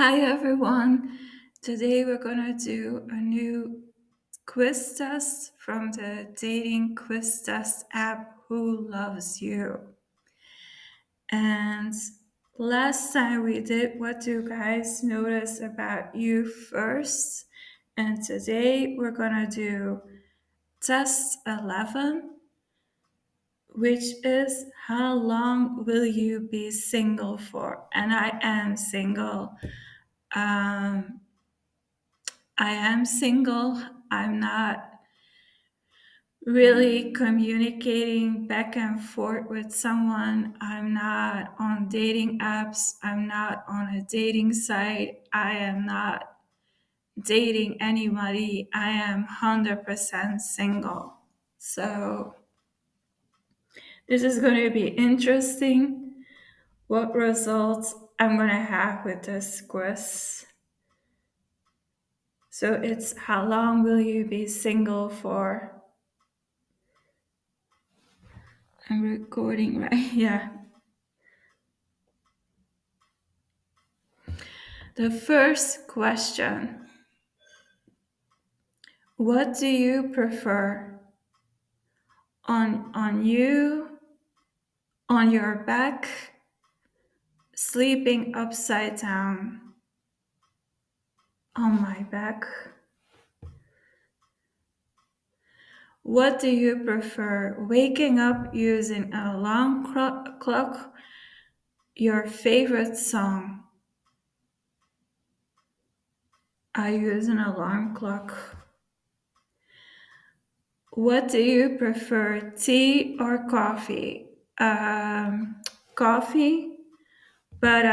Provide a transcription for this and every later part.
Hi everyone. Today we're gonna do a new quiz test from the dating quiz test app Who Loves You. And last time we did what do guys notice about you first. And today we're gonna do test 11, which is how long will you be single for? And I am single. Um, I am single. I'm not really communicating back and forth with someone. I'm not on dating apps. I'm not on a dating site. I am not dating anybody. I am 100% single. So, this is going to be interesting what results I'm going to have with this quiz. So, it's how long will you be single for? I'm recording, right? Yeah. The first question: what do you prefer? On you, on your back, sleeping upside down? On my back. What do you prefer? Waking up using an alarm clock, your favorite song? I use an alarm clock. What do you prefer, tea or coffee? Coffee, but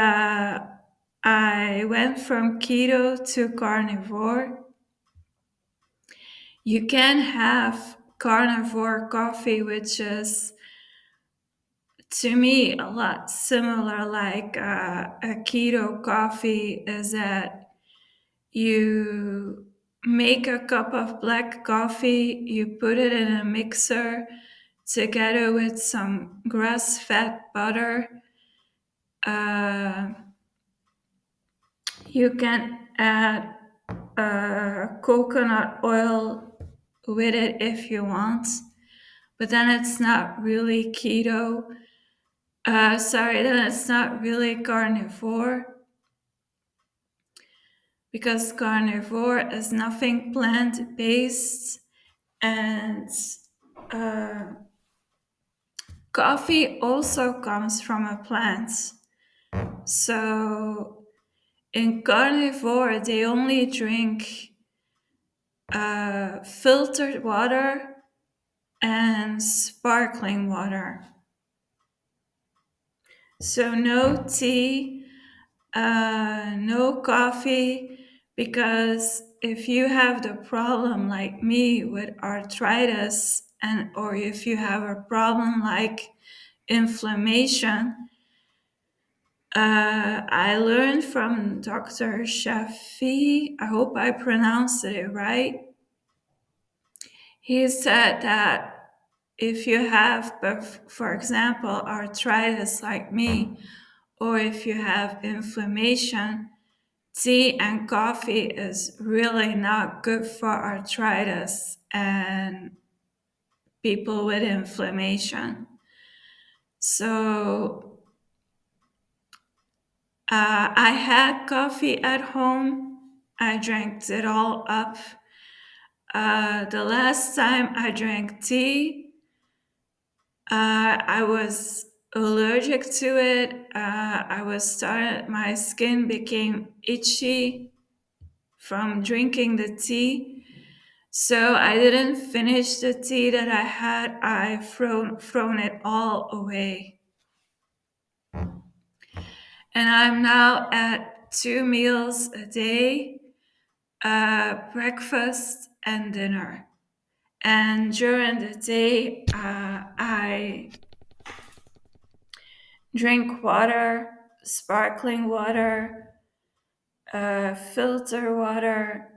I went from keto to carnivore. You can have carnivore coffee, which is to me a lot similar like a keto coffee, is that you make a cup of black coffee, you put it in a mixer together with some grass-fed butter. Uh, you can add coconut oil with it if you want, but then it's not really keto. Then it's not really carnivore, because carnivore is nothing plant based, and uh, coffee also comes from a plant. So in carnivore, they only drink filtered water and sparkling water. So no tea, no coffee, because if you have the problem like me with arthritis, and or if you have a problem like inflammation, I learned from Dr. Shafi, I hope I pronounced it right. He said that if you have, for example, arthritis like me, or if you have inflammation, tea and coffee is really not good for arthritis and people with inflammation. So I had coffee at home. I drank it all up. The last time I drank tea, I was allergic to it. My skin became itchy from drinking the tea. So I didn't finish the tea that I had. I thrown it all away. And I'm now at 2 meals a day, breakfast and dinner. And during the day, I drink water, sparkling water, filter water.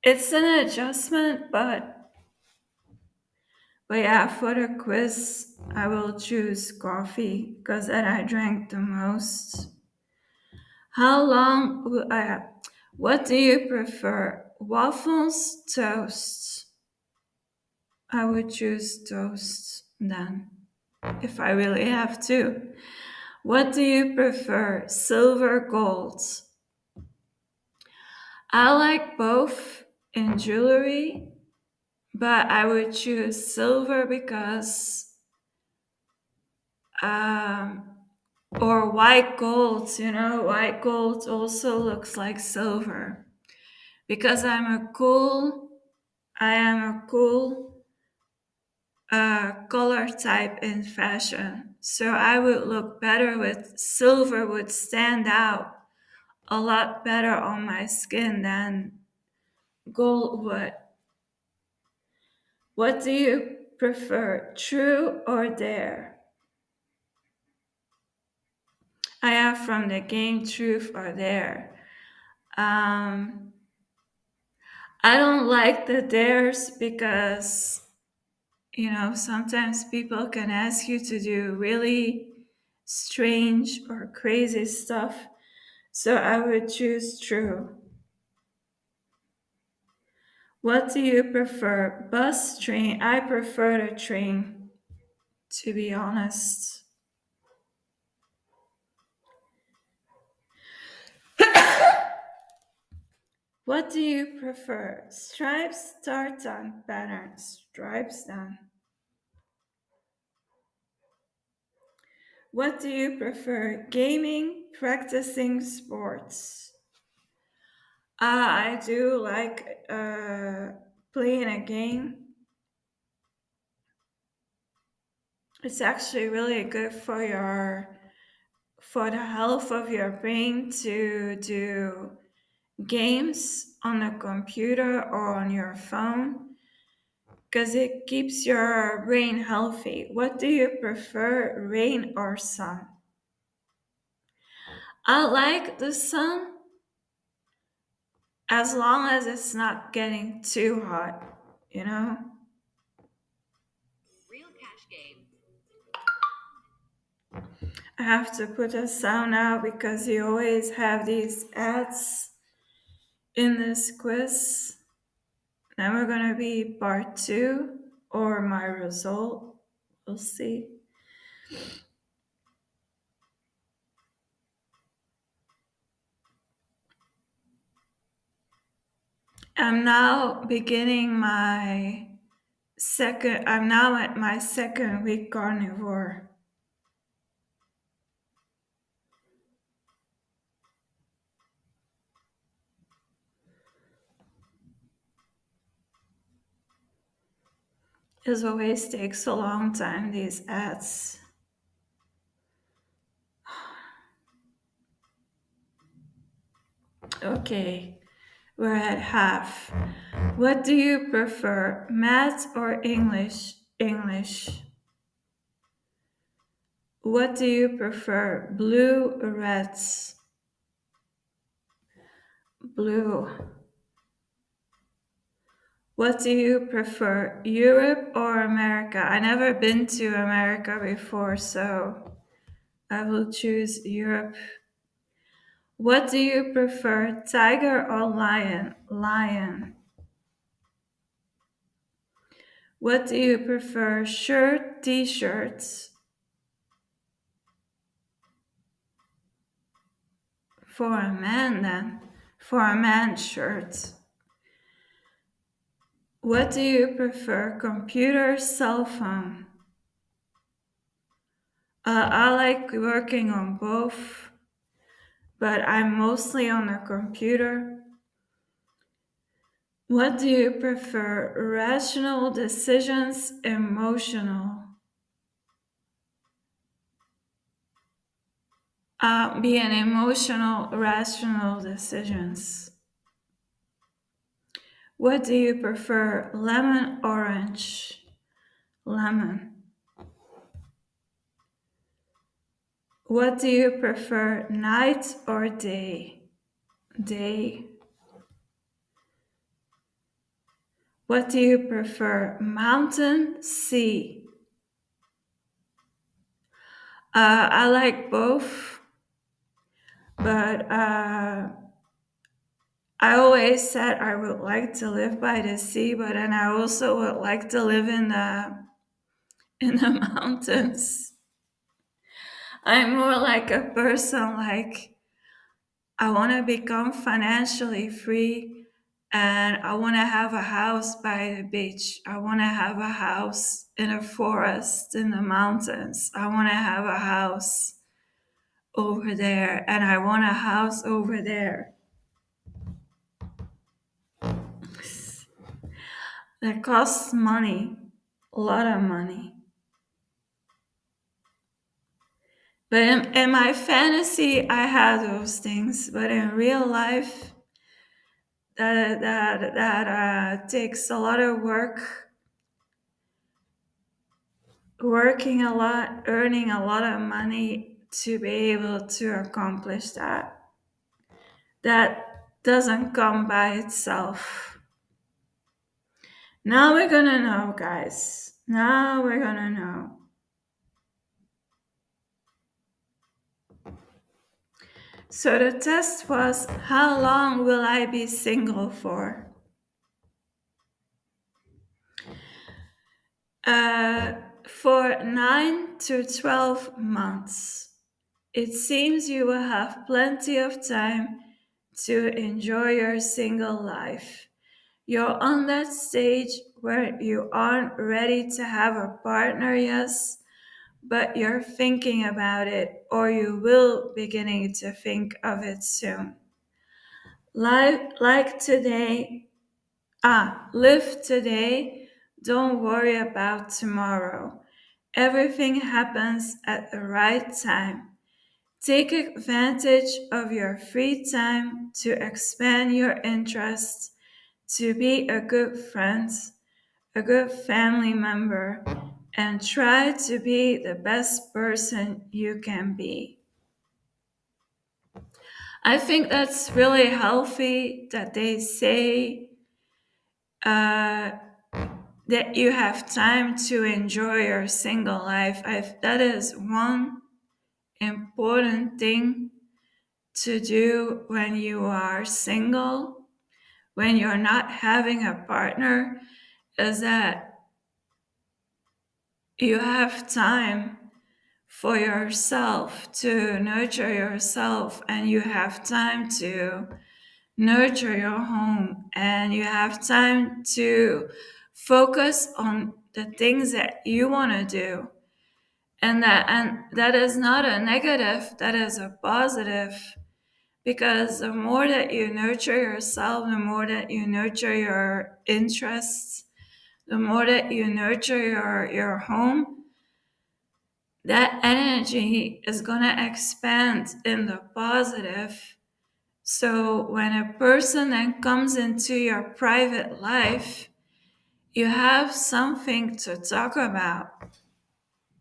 It's an adjustment, but yeah, for the quiz, I will choose coffee because then I drank the most. How long? What do you prefer? Waffles, toast? I would choose toast then, if I really have to. What do you prefer? Silver, gold? I like both in jewelry, but I would choose silver because, um, or white gold, white gold also looks like silver. Because I am a cool color type in fashion. So I would look better with silver, would stand out a lot better on my skin than gold would. What do you prefer, true or dare? I have from the game Truth or Dare. Um, I don't like the dares because, sometimes people can ask you to do really strange or crazy stuff. So I would choose true. What do you prefer, bus, train? I prefer the train, to be honest. What do you prefer, stripes, tartan, patterns? Stripes then. What do you prefer, gaming, practicing sports? I do like playing a game. It's actually really good for the health of your brain to do games on a computer or on your phone because it keeps your brain healthy. What do you prefer, rain or sun? I like the sun as long as it's not getting too hot, you know? I have to put a sound out because you always have these ads in this quiz. Now we're gonna be part two or my result. We'll see. I'm now beginning I'm now at my second week carnivore. It always takes a long time, these ads. Okay, we're at half. What do you prefer, math or English? English. What do you prefer, blue or reds? Blue. What do you prefer, Europe or America? I never been to America before, so I will choose Europe. What do you prefer, tiger or lion? Lion. What do you prefer, shirt, t-shirts? For a man then. For a man, shirts. What do you prefer, computer, cell phone? I like working on both, but I'm mostly on a computer. What do you prefer, rational decisions, emotional? Being emotional, rational decisions. What do you prefer, lemon, orange? Lemon. What do you prefer, night or day? Day. What do you prefer, mountain, sea? I like both. But I always said I would like to live by the sea, but then I also would like to live in the mountains. I'm more like a person like I want to become financially free and I want to have a house by the beach. I want to have a house in a forest in the mountains. I want to have a house over there and I want a house over there. That costs money, a lot of money. But in my fantasy, I had those things. But in real life, that takes a lot of work, working a lot, earning a lot of money to be able to accomplish that. That doesn't come by itself. Now we're gonna know, guys. Now we're gonna know. So the test was, how long will I be single for? Uh, for 9 to 12 months. It seems you will have plenty of time to enjoy your single life. You're on that stage where you aren't ready to have a partner, yes, but you're thinking about it, or you will beginning to think of it soon. Like today, live today, don't worry about tomorrow. Everything happens at the right time. Take advantage of your free time to expand your interests, to be a good friend, a good family member, and try to be the best person you can be. I think that's really healthy that they say uh, that you have time to enjoy your single life. That is one important thing to do when you are single, when you're not having a partner, is that you have time for yourself to nurture yourself and you have time to nurture your home and you have time to focus on the things that you want to do and that is not a negative, that is a positive. Because the more that you nurture yourself, the more that you nurture your interests, the more that you nurture your home, that energy is going to expand in the positive. So when a person then comes into your private life, you have something to talk about.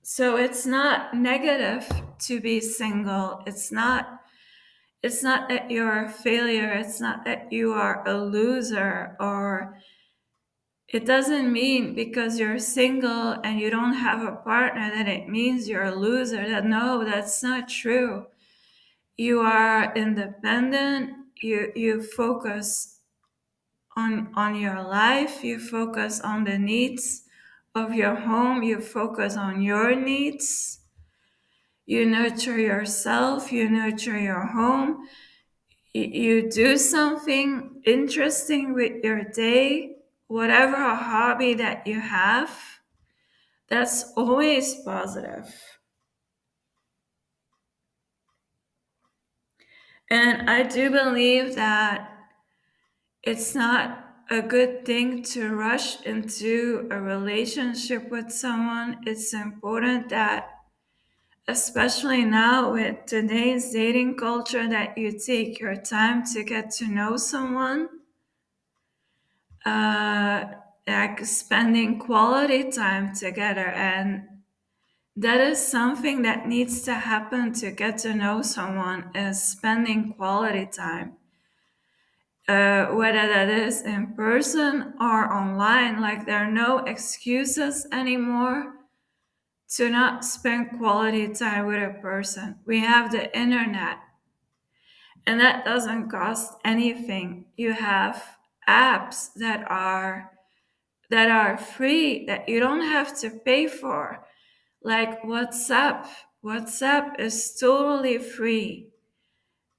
So it's not negative to be single. It's not that you're a failure. It's not that you are a loser, or it doesn't mean because you're single and you don't have a partner that it means you're a loser. No, that's not true. You are independent. You focus on your life. You focus on the needs of your home. You focus on your needs. You nurture yourself. You nurture your home. You do something interesting with your day, whatever hobby that you have, that's always positive. And I do believe that it's not a good thing to rush into a relationship with someone. It's important that, especially now with today's dating culture, that you take your time to get to know someone, uh, like spending quality time together. And that is something that needs to happen to get to know someone, is spending quality time. Whether that is in person or online, like there are no excuses anymore to not spend quality time with a person. We have the internet. and that doesn't cost anything. You have apps that are free that you don't have to pay for, like WhatsApp. WhatsApp is totally free.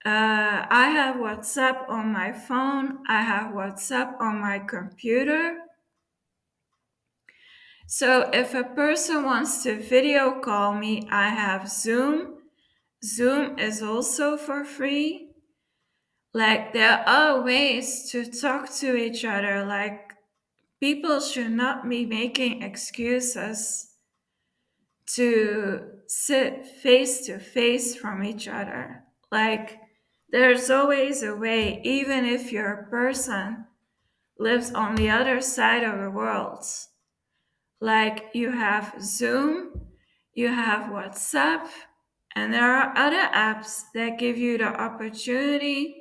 I have WhatsApp on my phone, I have WhatsApp on my computer. So if a person wants to video call me, I have Zoom. Zoom is also for free. Like, there are ways to talk to each other. Like, people should not be making excuses to sit face to face from each other. Like, there's always a way, even if your person lives on the other side of the world. Like, you have Zoom, you have WhatsApp, and there are other apps that give you the opportunity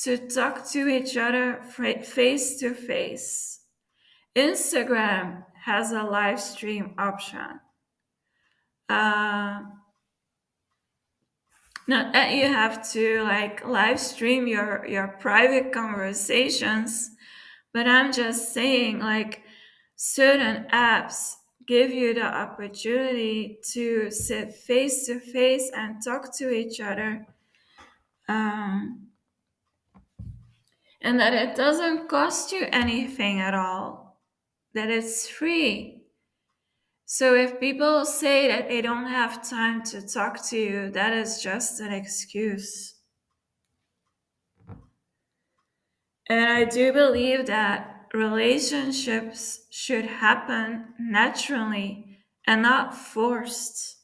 to talk to each other face to face. Instagram has a live stream option. Uh, Not that you have to like live stream your private conversations, but I'm just saying, like, certain apps give you the opportunity to sit face to face and talk to each other, um, and that it doesn't cost you anything at all, that it's free. So if people say that they don't have time to talk to you, that is just an excuse. And I do believe that relationships should happen naturally and not forced.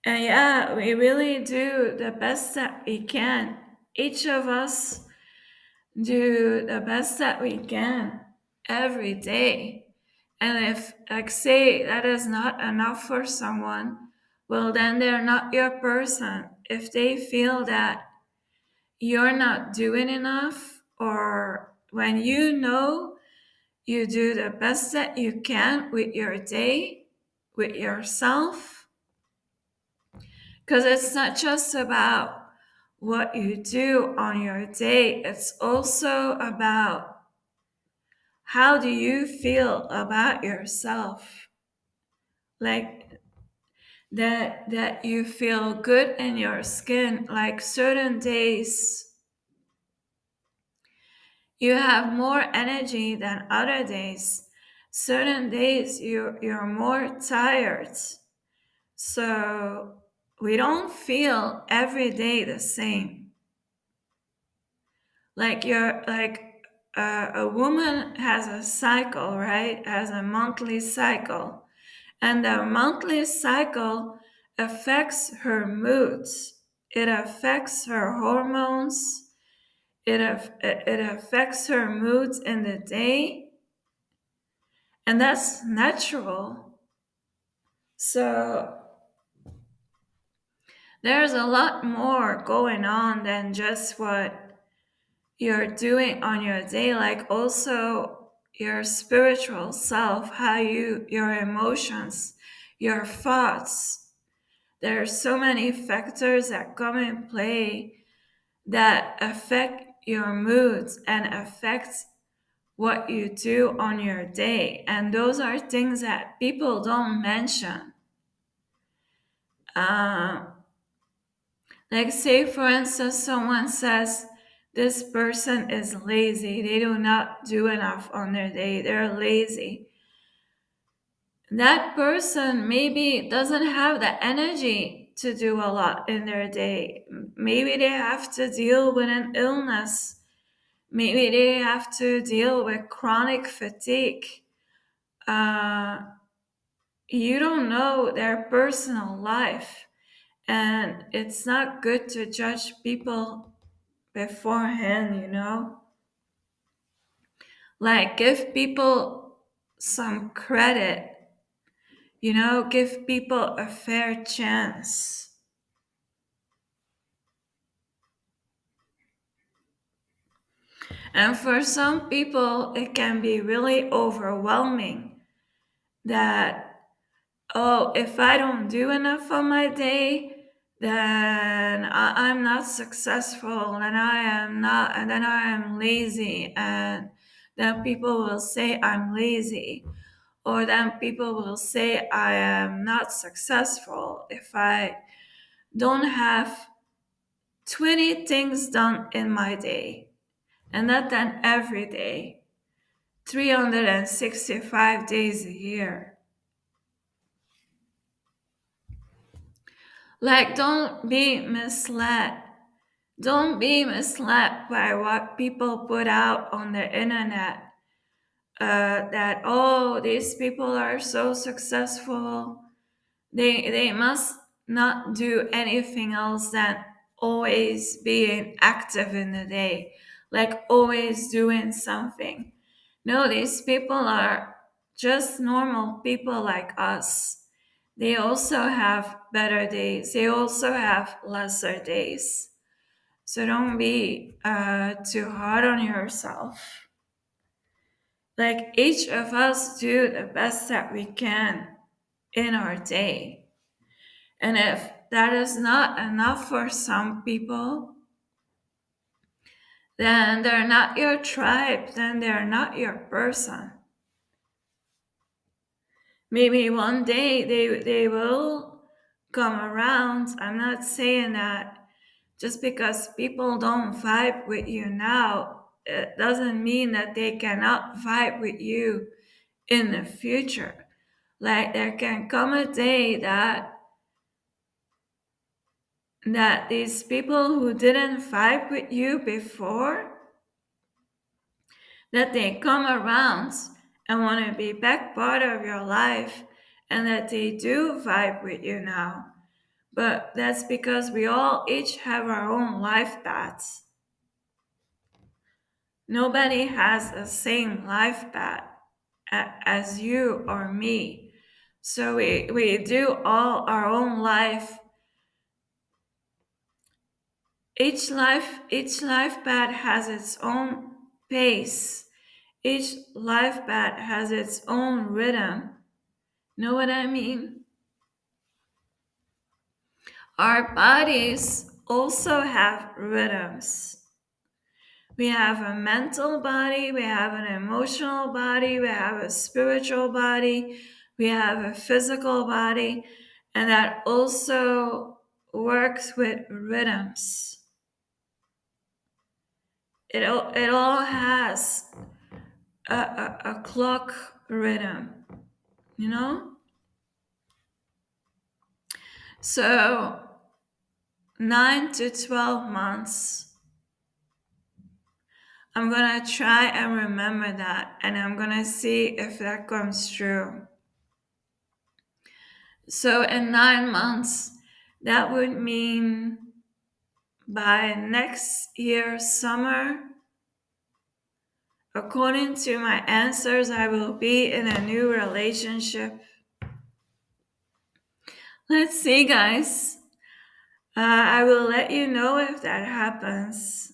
And yeah, we really do the best that we can. Each of us do the best that we can every day. And if, like, say that is not enough for someone, well, then they're not your person. If they feel that you're not doing enough, or when you know you do the best that you can with your day, with yourself, because it's not just about what you do on your day, it's also about how do you feel about yourself. Like, that you feel good in your skin. Like, certain days you have more energy than other days. Certain days you're more tired. So we don't feel every day the same. Like, you're like, a woman has a cycle, right? Has a monthly cycle. And the monthly cycle affects her moods. It affects her hormones. It affects her moods in the day, and that's natural. So there's a lot more going on than just what you're doing on your day, like also your spiritual self, how your emotions, your thoughts. There are so many factors that come in play that affect your moods and affect what you do on your day. And those are things that people don't mention. Uh, like, say, for instance, someone says, this person is lazy. They do not do enough on their day. They're lazy. That person maybe doesn't have the energy to do a lot in their day. Maybe they have to deal with an illness. Maybe they have to deal with chronic fatigue. Uh, you don't know their personal life, and it's not good to judge people beforehand. Like, give people some credit, give people a fair chance. And for some people it can be really overwhelming that, oh, if I don't do enough on my day, then I'm not successful, and I am not, and then I am lazy, and then people will say I'm lazy, or then people will say I am not successful if I don't have 20 things done in my day, and not then every day, 365 days a year. Like, don't be misled. Don't be misled by what people put out on the internet. That, oh, these people are so successful. They must not do anything else than always being active in the day, like always doing something. No, these people are just normal people like us. They also have better days. They also have lesser days. So don't be too hard on yourself. Like, each of us do the best that we can in our day. And if that is not enough for some people, then they're not your tribe, then they're not your person. Maybe one day they will come around. I'm not saying that just because people don't vibe with you now, it doesn't mean that they cannot vibe with you in the future. Like, there can come a day that these people who didn't vibe with you before, that they come around and want to be back part of your life, and that they do vibe with you now. But that's because we all each have our own life paths. Nobody has the same life path as you or me. So we do all our own life. Each life path has its own pace. Each life path has its own rhythm. Know what I mean? Our bodies also have rhythms. We have a mental body, we have an emotional body, we have a spiritual body, we have a physical body, and that also works with rhythms. It all has a clock rhythm, you know? So 9 to 12 months, I'm gonna try and remember that, and I'm gonna see if that comes true. So in 9 months, that would mean by next year summer, according to my answers, I will be in a new relationship. Let's see, guys. I will let you know if that happens.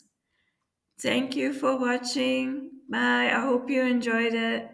Thank you for watching. Bye. I hope you enjoyed it.